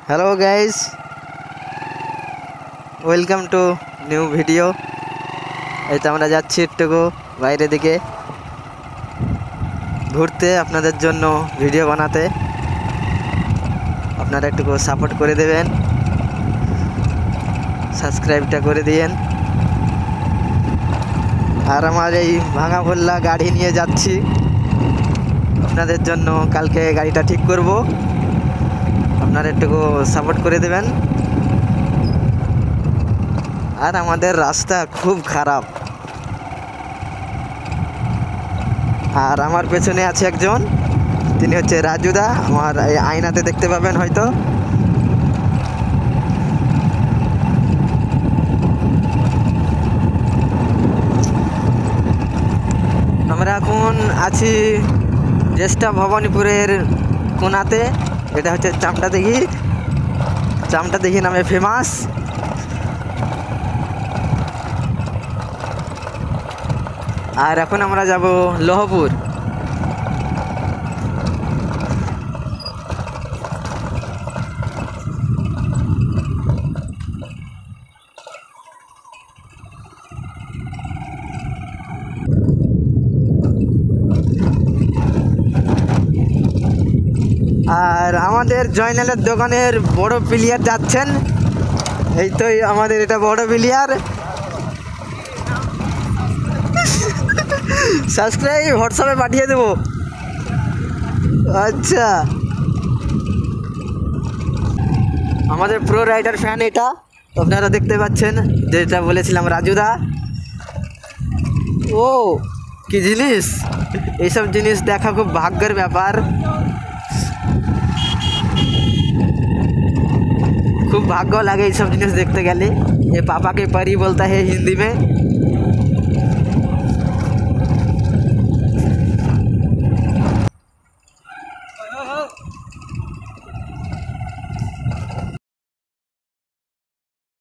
Hello guys, welcome to new video. এই তো আমরা যাচ্ছি একটুকু বাইরের দিকে ঘুরতে, আপনাদের জন্য ভিডিও বানাতে। আপনারা একটুকু সাপোর্ট করে দেবেন, সাবস্ক্রাইবটা করে দিয়েন। আর আমার এই ভাঙা ভোল্লা গাড়ি নিয়ে যাচ্ছি আপনাদের জন্য। কালকে গাড়িটা ঠিক করব, আপনারা একটুকু সাপোর্ট করে দেবেন। আর আমাদের রাস্তা খুব খারাপ। আর আমার পেছনে আছে একজন, তিনি হচ্ছে রাজুদা। আমার এই আয়নাতে দেখতে পাবেন হয়তো। আমরা এখন আছি জ্যেষ্ঠা ভবানীপুরের কোনাতে। এটা হচ্ছে চামটাদিঘি। চামটাদিঘি নামে ফেমাস। আর এখন আমরা যাব লহপুর। আর আমাদের জয়নালের দোকানের বড় প্লেয়ার যাচ্ছেন। এই তো আমাদের এটা বড় প্লেয়ার। সাবস্ক্রাইব হোয়াটসঅ্যাপে পাঠিয়ে দেবো। আচ্ছা, আমাদের প্রো রাইডার ফ্যান এটা আপনারা দেখতে পাচ্ছেন, যেটা বলেছিলাম রাজুদা। ও কি জিনিস! এইসব জিনিস দেখা খুব ভাগ্যের ব্যাপার। खूब भाग्य लगे ये सब जिनिस देखते गले। ये पापा के परी बोलता है हिंदी में।